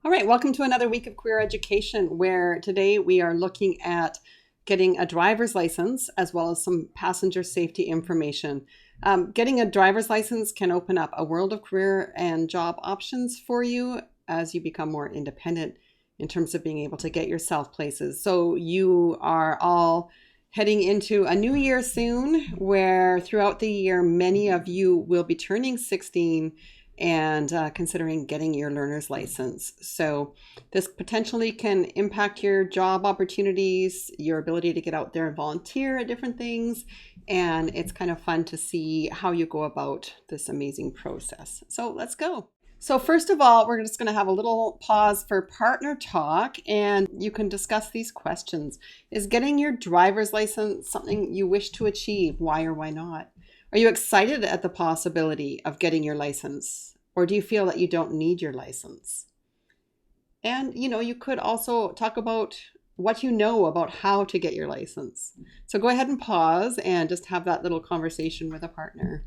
All right, welcome to another week of Queer Education, where today we are looking at getting a driver's license as well as some passenger safety information. Getting a driver's license can open up a world of career and job options for you as you become more independent in terms of being able to get yourself places. So you are all heading into a new year soon, where throughout the year, many of you will be turning 16 and considering getting your learner's license. So this potentially can impact your job opportunities, your ability to get out there and volunteer at different things. And it's kind of fun to see how you go about this amazing process. So let's go. So first of all, we're just going to have a little pause for partner talk, and you can discuss these questions. Is getting your driver's license something you wish to achieve? Why or why not? Are you excited at the possibility of getting your license? Or do you feel that you don't need your license? And, you could also talk about what you know about how to get your license. So go ahead and pause and just have that little conversation with a partner.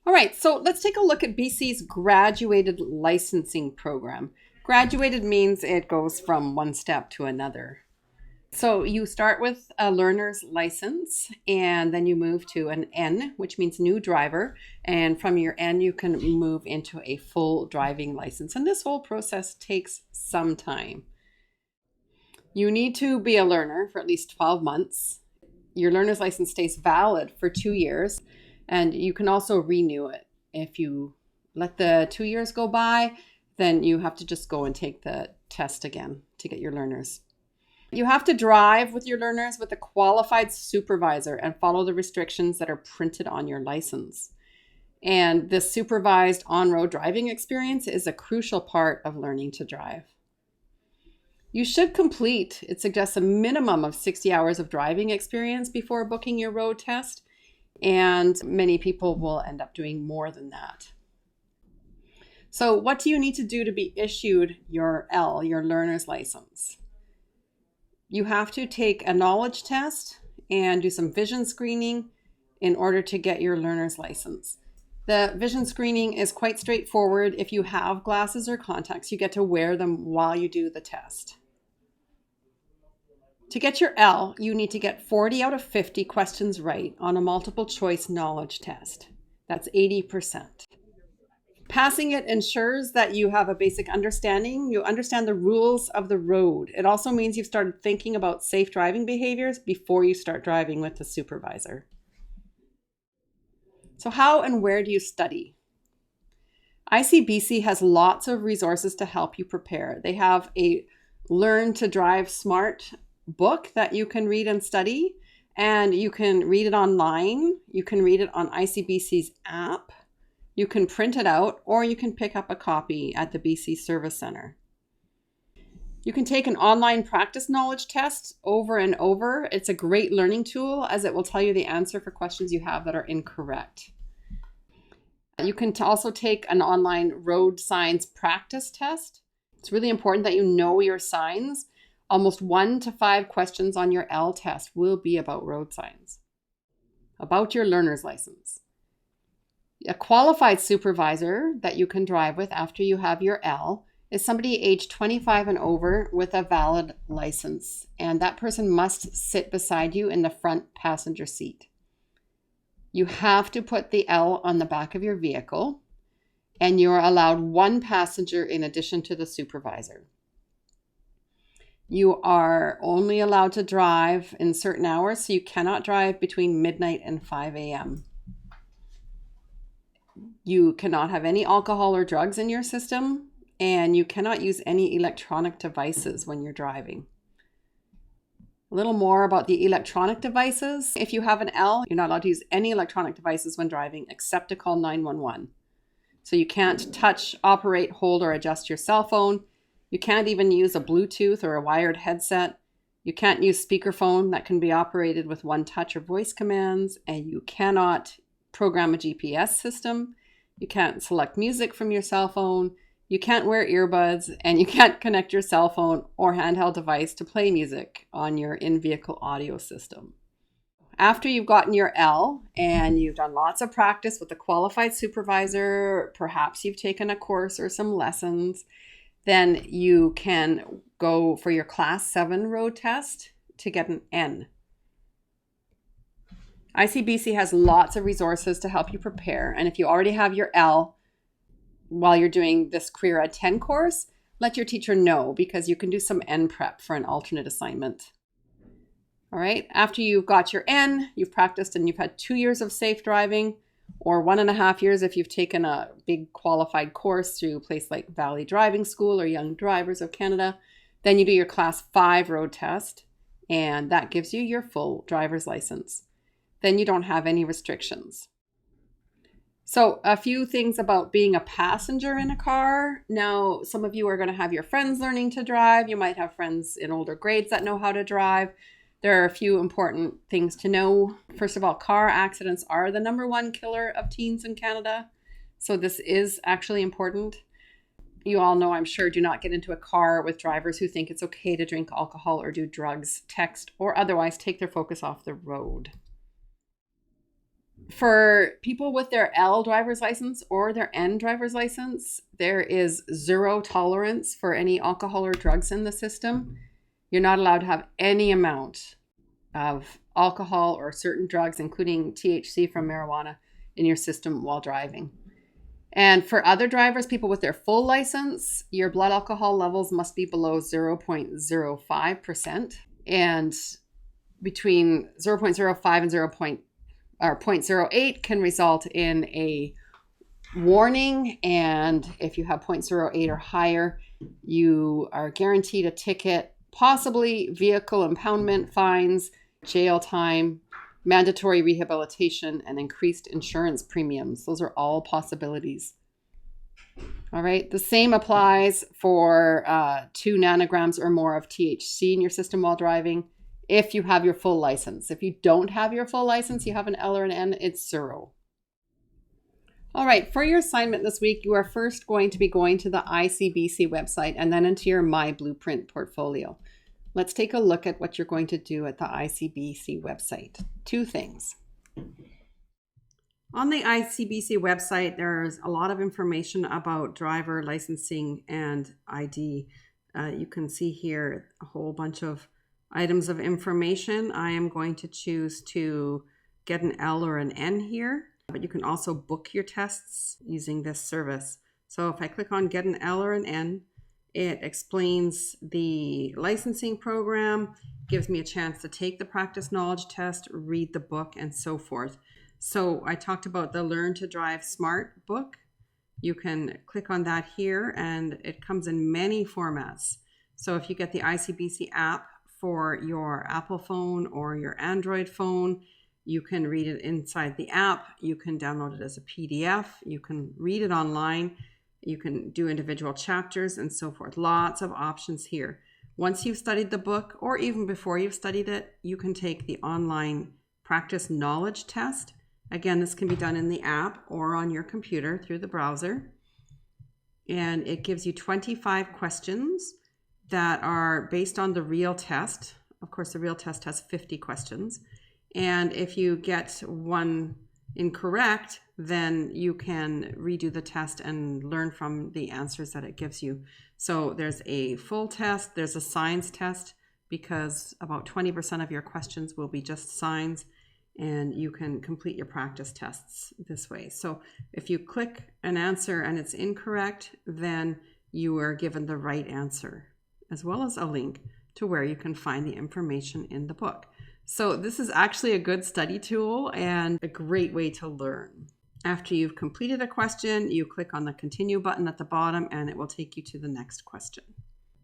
All right, so let's take a look at BC's graduated licensing program. Graduated means it goes from one step to another. So you start with a learner's license, and then you move to an N, which means new driver. And from your N, you can move into a full driving license. And this whole process takes some time. You need to be a learner for at least 12 months. Your learner's license stays valid for 2 years, and you can also renew it. If you let the 2 years go by, then you have to just go and take the test again to get your learners. You have to drive with your learners with a qualified supervisor and follow the restrictions that are printed on your license. And this supervised on-road driving experience is a crucial part of learning to drive. You should complete, it suggests, a minimum of 60 hours of driving experience before booking your road test, and many people will end up doing more than that. So what do you need to do to be issued your L, your learner's license? You have to take a knowledge test and do some vision screening in order to get your learner's license. The vision screening is quite straightforward. If you have glasses or contacts, you get to wear them while you do the test. To get your L, you need to get 40 out of 50 questions right on a multiple choice knowledge test. That's 80%. Passing it ensures that you have a basic understanding. You understand the rules of the road. It also means you've started thinking about safe driving behaviors before you start driving with the supervisor. So how and where do you study? ICBC has lots of resources to help you prepare. They have a Learn to Drive Smart book that you can read and study, and you can read it online. You can read it on ICBC's app. You can print it out, or you can pick up a copy at the BC Service Center. You can take an online practice knowledge test over and over. It's a great learning tool, as it will tell you the answer for questions you have that are incorrect. You can also take an online road signs practice test. It's really important that you know your signs. Almost 1 to 5 questions on your L test will be about road signs, about your learner's license. A qualified supervisor that you can drive with after you have your L is somebody aged 25 and over with a valid license, and that person must sit beside you in the front passenger seat. You have to put the L on the back of your vehicle, and you're allowed 1 passenger in addition to the supervisor. You are only allowed to drive in certain hours, so you cannot drive between midnight and 5 a.m. You cannot have any alcohol or drugs in your system, and you cannot use any electronic devices when you're driving. A little more about the electronic devices. If you have an L, you're not allowed to use any electronic devices when driving except to call 911. So you can't touch, operate, hold, or adjust your cell phone. You can't even use a Bluetooth or a wired headset. You can't use speakerphone that can be operated with one touch or voice commands, and you cannot program a GPS system. You can't select music from your cell phone. You can't wear earbuds, and you can't connect your cell phone or handheld device to play music on your in-vehicle audio system. After you've gotten your L and you've done lots of practice with a qualified supervisor, perhaps you've taken a course or some lessons, then you can go for your Class 7 road test to get an N. ICBC has lots of resources to help you prepare. And if you already have your L while you're doing this Career Ed 10 course, let your teacher know, because you can do some N prep for an alternate assignment. All right, after you've got your N, you've practiced and you've had 2 years of safe driving, or 1.5 years if you've taken a big qualified course through a place like Valley Driving School or Young Drivers of Canada, then you do your Class 5 road test, and that gives you your full driver's license. Then you don't have any restrictions. So a few things about being a passenger in a car. Now, some of you are going to have your friends learning to drive. You might have friends in older grades that know how to drive. There are a few important things to know. First of all, car accidents are the #1 killer of teens in Canada. So this is actually important. You all know, I'm sure, do not get into a car with drivers who think it's okay to drink alcohol or do drugs, text, or otherwise take their focus off the road. For people with their L driver's license or their N driver's license, there is zero tolerance for any alcohol or drugs in the system. You're not allowed to have any amount of alcohol or certain drugs, including THC from marijuana, in your system while driving. And for other drivers, people with their full license, your blood alcohol levels must be below 0.05%. And between 0.05 and 0.08 can result in a warning. And if you have 0.08 or higher, you are guaranteed a ticket, possibly vehicle impoundment, fines, jail time, mandatory rehabilitation, and increased insurance premiums. Those are all possibilities. All right. The same applies for 2 nanograms or more of THC in your system while driving, if you have your full license. If you don't have your full license, you have an L or an N, it's 0. All right, for your assignment this week, you are first going to be going to the ICBC website and then into your myBlueprint portfolio. Let's take a look at what you're going to do at the ICBC website. 2 things. On the ICBC website, there's a lot of information about driver licensing and ID. You can see here a whole bunch of items of information. I am going to choose to get an L or an N here, but you can also book your tests using this service. So if I click on get an L or an N, it explains the licensing program, gives me a chance to take the practice knowledge test, read the book, and so forth. So I talked about the Learn to Drive Smart book. You can click on that here, and it comes in many formats. So if you get the ICBC app for your Apple phone or your Android phone, you can read it inside the app. You can download it as a PDF. You can read it online. You can do individual chapters and so forth. Lots of options here. Once you've studied the book, or even before you've studied it, you can take the online practice knowledge test. Again, this can be done in the app or on your computer through the browser. And it gives you 25 questions that are based on the real test. Of course, the real test has 50 questions. And if you get one incorrect, then you can redo the test and learn from the answers that it gives you. So there's a full test, there's a science test, because about 20% of your questions will be just signs, and you can complete your practice tests this way. So if you click an answer and it's incorrect, then you are given the right answer, as well as a link to where you can find the information in the book. So this is actually a good study tool and a great way to learn. After you've completed a question, you click on the continue button at the bottom and it will take you to the next question.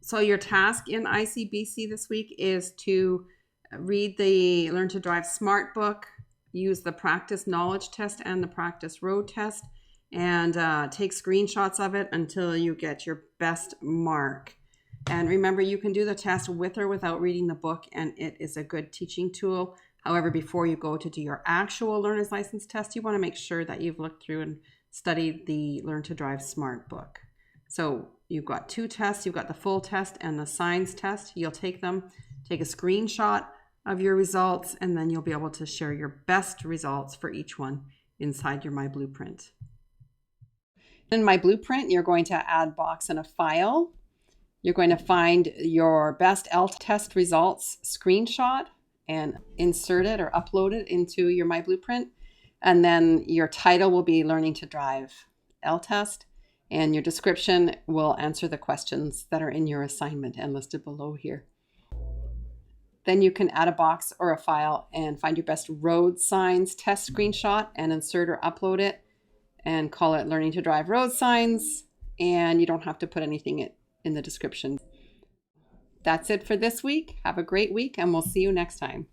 So your task in ICBC this week is to read the Learn to Drive Smart book, use the practice knowledge test and the practice road test, and take screenshots of it until you get your best mark. And remember, you can do the test with or without reading the book, and it is a good teaching tool. However, before you go to do your actual learner's license test, you want to make sure that you've looked through and studied the Learn to Drive Smart book. So you've got 2 tests. You've got the full test and the science test. You'll take them, take a screenshot of your results, and then you'll be able to share your best results for each one inside your myBlueprint. In myBlueprint, you're going to add box in a file. You're going to find your best L-test results screenshot and insert it or upload it into your myBlueprint. And then your title will be Learning to Drive L-test, and your description will answer the questions that are in your assignment and listed below here. Then you can add a box or a file and find your best road signs test screenshot and insert or upload it and call it Learning to Drive Road Signs, and you don't have to put anything in the description. That's it for this week. Have a great week, and we'll see you next time.